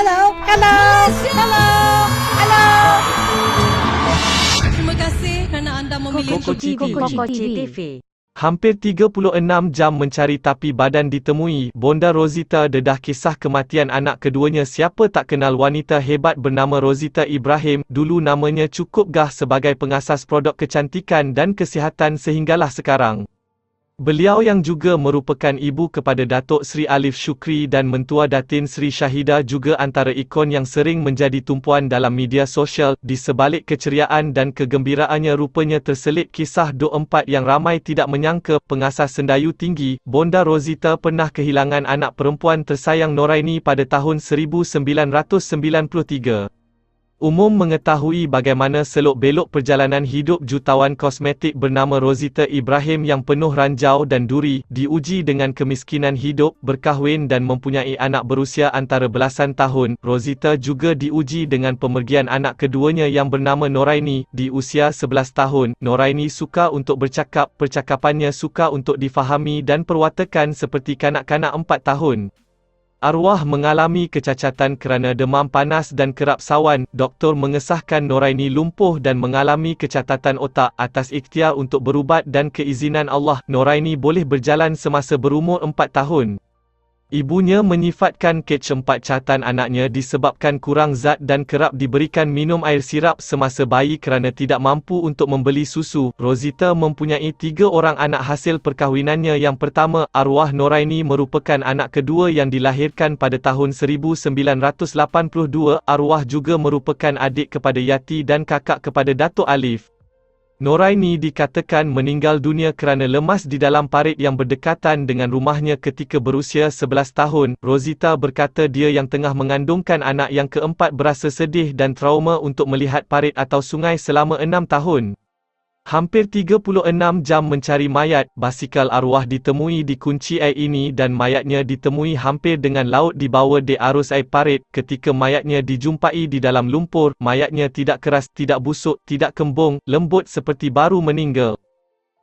Hello. Hello. Hello. Hello. Terima kasih kerana anda memilih Koko TV. Hampir 36 jam mencari tapi badan ditemui. Bonda Rosita dedah kisah kematian anak keduanya. Siapa tak kenal wanita hebat bernama Rosita Ibrahim. Dulu namanya cukup gah sebagai pengasas produk kecantikan dan kesihatan sehinggalah sekarang. Beliau yang juga merupakan ibu kepada Datuk Seri Alif Shukri dan mentua Datin Seri Syahidah juga antara ikon yang sering menjadi tumpuan dalam media sosial. Di sebalik keceriaan dan kegembiraannya rupanya terselit kisah dok empat yang ramai tidak menyangka. Pengasas Sendayu Tinggi, Bonda Rosita pernah kehilangan anak perempuan tersayang Noraini pada tahun 1993. Umum mengetahui bagaimana selok-belok perjalanan hidup jutawan kosmetik bernama Rosita Ibrahim yang penuh ranjau dan duri, diuji dengan kemiskinan hidup, berkahwin dan mempunyai anak berusia antara belasan tahun. Rosita juga diuji dengan pemergian anak keduanya yang bernama Noraini, di usia 11 tahun. Noraini suka untuk bercakap, percakapannya suka untuk difahami dan perwatakan seperti kanak-kanak 4 tahun. Arwah mengalami kecacatan kerana demam panas dan kerap sawan. Doktor mengesahkan Noraini lumpuh dan mengalami kecacatan otak. Atas ikhtiar untuk berubat dan keizinan Allah, Noraini boleh berjalan semasa berumur 4 tahun. Ibunya menyifatkan kecacatan anaknya disebabkan kurang zat dan kerap diberikan minum air sirap semasa bayi kerana tidak mampu untuk membeli susu. Rosita mempunyai 3 orang anak hasil perkahwinannya yang pertama. Arwah Noraini merupakan anak kedua yang dilahirkan pada tahun 1982. Arwah juga merupakan adik kepada Yati dan kakak kepada Datuk Alif. Noraini dikatakan meninggal dunia kerana lemas di dalam parit yang berdekatan dengan rumahnya ketika berusia 11 tahun. Rosita berkata dia yang tengah mengandungkan anak yang keempat berasa sedih dan trauma untuk melihat parit atau sungai selama 6 tahun. Hampir 36 jam mencari mayat. Basikal arwah ditemui di kunci air ini dan mayatnya ditemui hampir dengan laut dibawa di arus air parit. Ketika mayatnya dijumpai di dalam lumpur, mayatnya tidak keras, tidak busuk, tidak kembung, lembut seperti baru meninggal.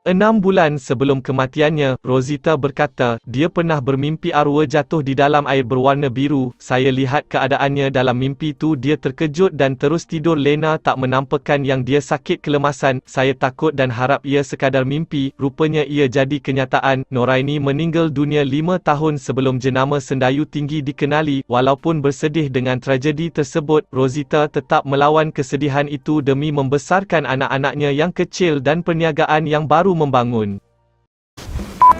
6 bulan sebelum kematiannya, Rosita berkata, dia pernah bermimpi arwah jatuh di dalam air berwarna biru. Saya lihat keadaannya dalam mimpi tu, dia terkejut dan terus tidur lena tak menampakkan yang dia sakit kelemasan. Saya takut dan harap ia sekadar mimpi. Rupanya ia jadi kenyataan. Noraini meninggal dunia 5 tahun sebelum jenama Sendayu Tinggi dikenali. Walaupun bersedih dengan tragedi tersebut, Rosita tetap melawan kesedihan itu demi membesarkan anak-anaknya yang kecil dan perniagaan yang baru membangun.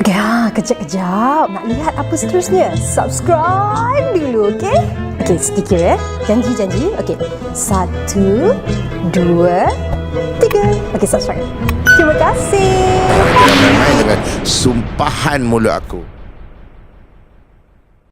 Ya, kejap-kejap. Nak lihat apa seterusnya? Subscribe dulu, okey? Okey, sedikit ya. Janji. Okey. 1, 2, 3. Okey, subscribe. Terima kasih. Jangan main-main dengan sumpahan mulut aku.